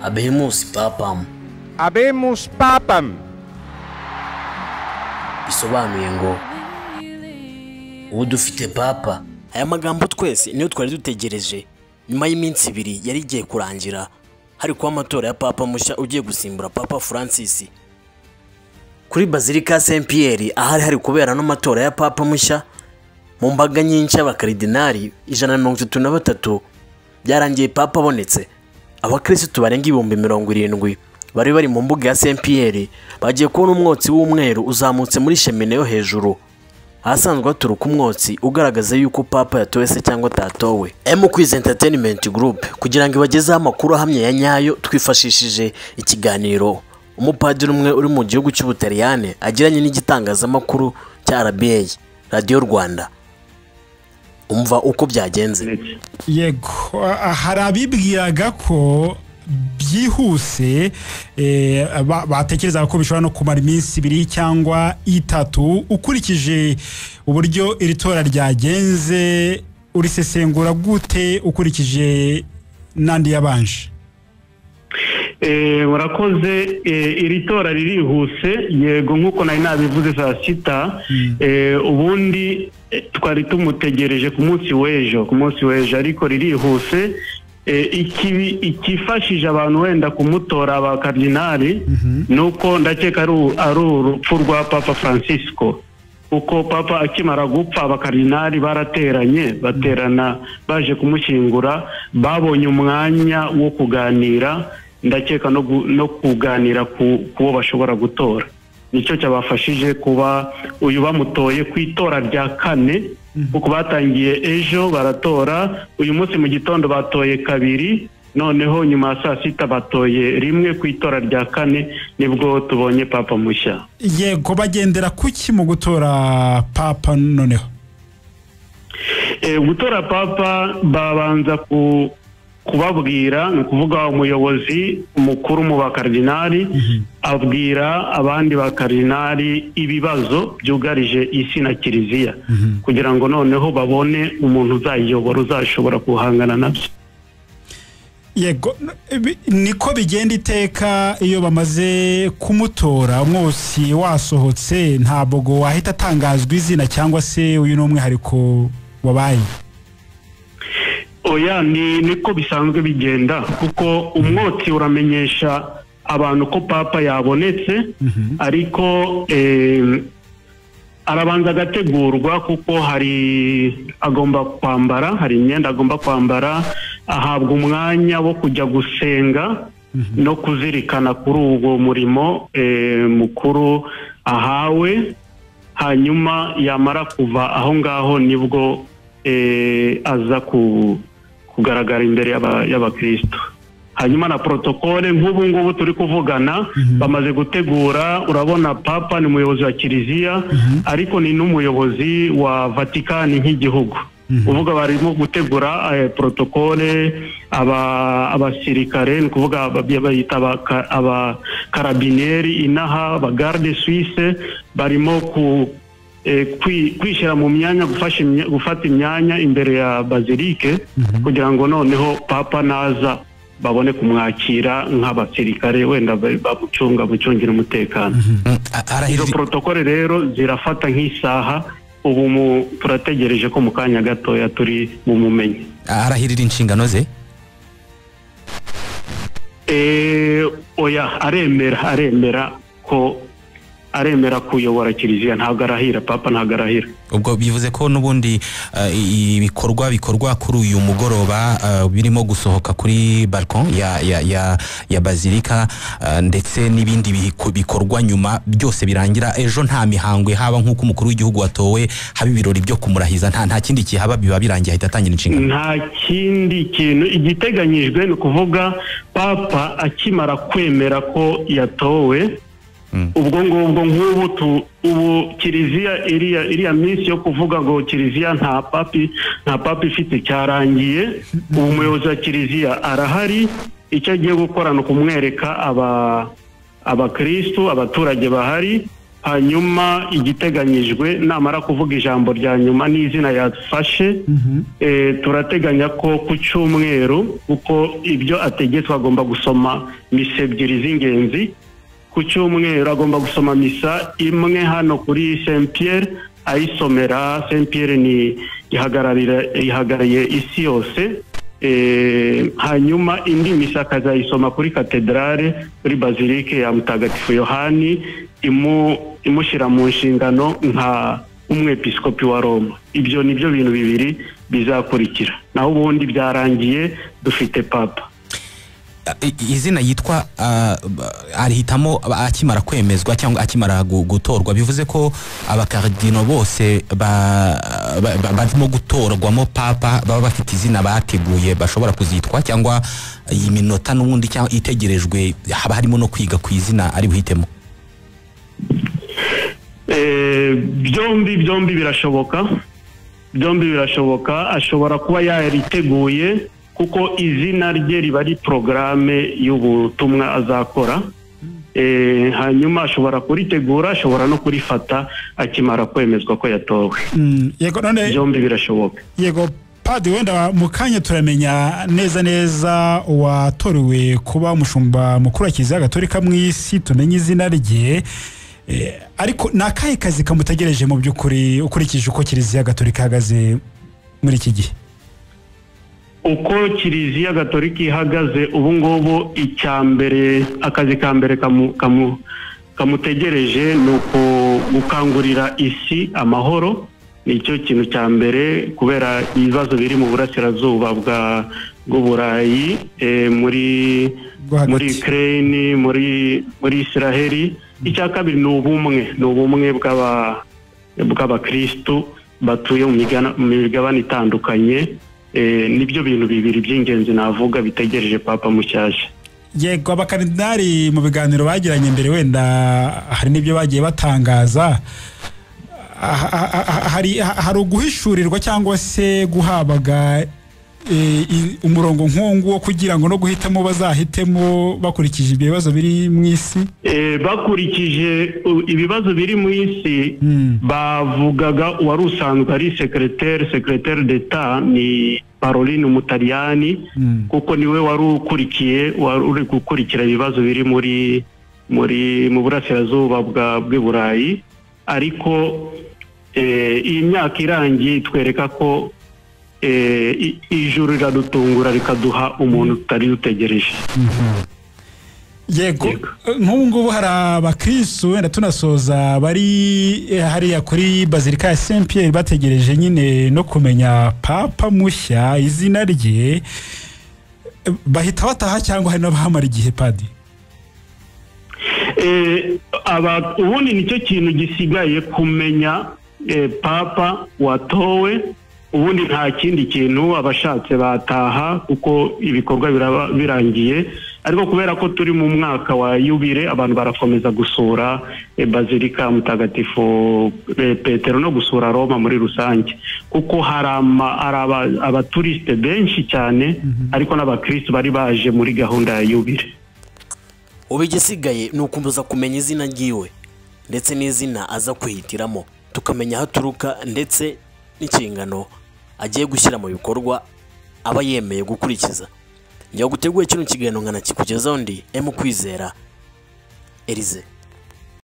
Habemus papam. Habemus papam. Bisobanuye ngo ubu dufite papa. Aya magambo twese niyo twari dutegereje nyuma y'iminsi 2 yari igiye kurangira hari kuba amatora ya papa mushya ugiye gusimbura Papa Francis. Kuri Basilica Saint Pierre ahari hari kubera no matora ya papa mushya mu mbaga nyinshi y'abakaridinari 133 byarangiye papa abonetse. Abakristo barenga 70,000 bari mu mbuga ya Saint Pierre bagiye kubona umwotsi w'umweru uzamutse muri shemene yo hejuru. Hasanzwe haturuka umwotsi ugaragaza yuko papa yatowe se cyangwa tatowe. Quiz Entertainment Group kugira ngo ibagezeho amakuru ahamye ya nyayo twifashishije ikiganiro umupadiri umwe uri mu gihugu cy'Ubutaliyane agiranye n'igitangazamakuru cya RBA Radio Rwanda. Umva uko byagenze. Yego hari abibwiraga ko byihuse batekereza ko bishobora no kumara iminsi 2 cyangwa 3 ukurikije uburyo iri tora ryagenze. Urisesengura gute ukurikije nandi yabanje? Murakoze. Iri tora ririhuse yego nkuko nari nabivuze saa 6 ubundi twari tumutegereje ku munsi w'ejo ariko ririhuse. Ikifashije abantu wenda kumutora aba kardinali nuko ndakeka ari urupfu rwa Papa Francisco, uko papa akimara gupfa aba kardinali baterana baje kumushyingura, babonye umwanya wo kuganira, ndakeka no kuganira kuwo bashobora gutora. Nicyo cyabafashije kuba uyu bamutoye ku itora rya 4 kuko batangiye ejo baratora, uyu munsi mu gitondo batoye 2, noneho nyuma ya saa 6 batoye 1 ku itora rya 4 nibwo tubonye papa mushya. Yego bagendera kuki mu gutora papa noneho? Gutora papa babanza kubabwira ni ukuvuga umuyobozi mukuru mu bakardinali abwira abandi bakardinali ibibazo byugarije isi na kiliziya kugira ngo noneho babone umuntu uzayiyobora uzashobora guhangana nabyo. Yego niko bigenda iteka iyo bamaze kumutora umwotsi wasohotse ntabwo wahita atangazwa izina cyangwa se uyu n'umwe hariko wabaye? Oya niko bisanzwe bigenda kuko umwotsi uramenyesha abantu ko papa yabonetse, ariko arabanza agategurwa kuko hari imyenda agomba kwambara, ahabwa umwanya wo kujya gusenga no kuzirikana kuri ubwo murimo mukuru ahawe, hanyuma yamara kuva aho ngaho nibwo aza kugaragara imbere y'abakristo. Hanyuma na protokole nk'ubu ngubu turi kuvugana bamaze gutegura, urabona papa ni umuyobozi wa kiliziya ariko ni n'umuyobozi wa Vatikani nk'igihugu. Uvuga barimo gutegura protokole, abasirikare ni kuvuga bayita aba karabinieri inaha, aba garde suisse barimo kwishyira mu myanya, gufata imyanya imbere ya bazilike kugira ngo noneho papa naza babone kumwakira nk'abasirikare wenda bamucungira umutekano. Izo protokole rero zirafata nk'isaha, ubu turategereje ko mu kanya gatoya turi bumumenye. Arahirira inshingano ze? Oya aremera kuyobora kiliziya, ntabwo arahira. Papa ntabwo arahira. Ubwo bivuze ko nubundi bikorwa kuri uyu mugoroba birimo gusohoka kuri balcon ya Basilica ndetse n'ibindi bikorwa nyuma byose birangira ejo. Nta mihangwe haba nk'uko umukuru w'igihugu watowe haba ibirori byo kumurahiza, nta kindi kihaba, biba birangiye ahita atangira inshingano. Nta kindi kintu igiteganyijwe, ni ukuvuga papa akimara kwemera ko yatowe, ubwo ngubwo ubu kiliziya iriya minsi yo kuvuga ngo kiliziya nta papi ifite cyarangiye. Ubu umuyobozi wa kiliziya arahari, icyo agiye gukora ni ukumwereka abakristo, abaturage bahari, hanyuma igiteganyijwe namara kuvuga ijambo rya nyuma n'izina yafashe turateganya ko ku cyumweru kuko ibyo ategetswe agomba gusoma misa ebyiri z'ingenzi ku cyumweru agomba gusoma misa imwe hano kuri Saint Pierre ayisomera. Saint Pierre ni ihagarariye isi yose, hanyuma indi misa akazayisoma kuri katedrale kuri bazilike ya Mutagatifu Yohani imushyira mu nshingano nka umwepiskopi wa Roma. Ibyo nibyo bintu bibiri bizakurikira, naho ubundi byarangiye dufite papa. Izina yitwa arihitamo akimara kwemezwa cyangwa akimara gutorwa, bivuze ko abakardino bose barimo gutorwamo papa baba bafite izina bateguye bashobora kuzitwa, cyangwa iyi minota n'ubundi cyangwa itegerejwe haba harimo no kwiga ku izina ari buhitemo? Byombi birashoboka. Ashobora kuba yariteguye kuko izina rye riba ari porogaramu y'ubutumwa azakora, hanyuma ashobora kuritegura, ashobora no kurifata akimara kwemezwa ko yatowe. Byombi birashoboka. Yego Padi, wenda mu kanya turamenya neza watorewe kuba umushumba mukuru wa Kiliziya Gatolika mu isi, tumenye izina rye, ariko nakahe kazi kamutegereje mu by'ukuri ukurikije uko Kiliziya Gatolika ihagaze muri iki gihe? Uko Kiliziya Gatolika ihagaze ubu ngubu, akazi ka mbere kamutegereje ni gukangurira isi amahoro. Nicyo kintu cya mbere, kubera ibibazo biri mu burasirazuba bw'Uburayi, muri Ukraine, muri Israel. Icya kabiri ni ubumwe bw'abakristu batuye mu migabane itandukanye. Nibyo bintu bibiri by'ingenzi navuga bitegereje papa mushyashya. Yego, abakardinali mu biganiro bagiranye mbere, wenda hari n'ibyo bagiye batangaza, hari uguhishurirwa cyangwa se guhabaga umurongo nk'uwo kugira ngo no guhitamo bazahitemo bakurikije ibibazo biri mu isi. Bakurikije ibibazo biri mu isi, bavugaga uwari usanzwe ari secrétaire d'État ni Parolin Umutaliyani, kuko niwe wari uri gukurikira ibibazo biri mu burasirazuba bw'Uburayi. Ariko iyi myaka irangiye itwereka ko ijuru riradutungura rikaduha umuntu tutari dutegereje. Yego, nk'ubu ngubu hari abakristo, wenda tunasoza, bari hariya kuri bazilika ya Saint Pierre bategereje nyine no kumenya papa mushya, izina rye, bahita bataha cyangwa hari n'abahamara igihe, Padi? Ubundi nicyo kintu gisigaye, kumenya papa watowe. Ubundi nta kindi kintu, abashatse bataha kuko ibikorwa birangiye. Ariko kubera ko turi mu mwaka wa yubile, abantu barakomeza gusura bazilika Mutagatifu Petero no gusura Roma muri rusange, kuko hari abaturiste benshi cyane, ariko n'abakristo bari baje muri gahunda ya yubile. Ubu igisigaye ni ukumbuza kumenya izina ryiwe ndetse n'izina aza kwihitiramo, tukamenya aho aturuka ndetse n'inshingano agiye gushyira mu bikorwa aba yemeye gukurikiza. Njya guteguye kino kiganiro nkana kikugezaho ndi Kwizera Elize.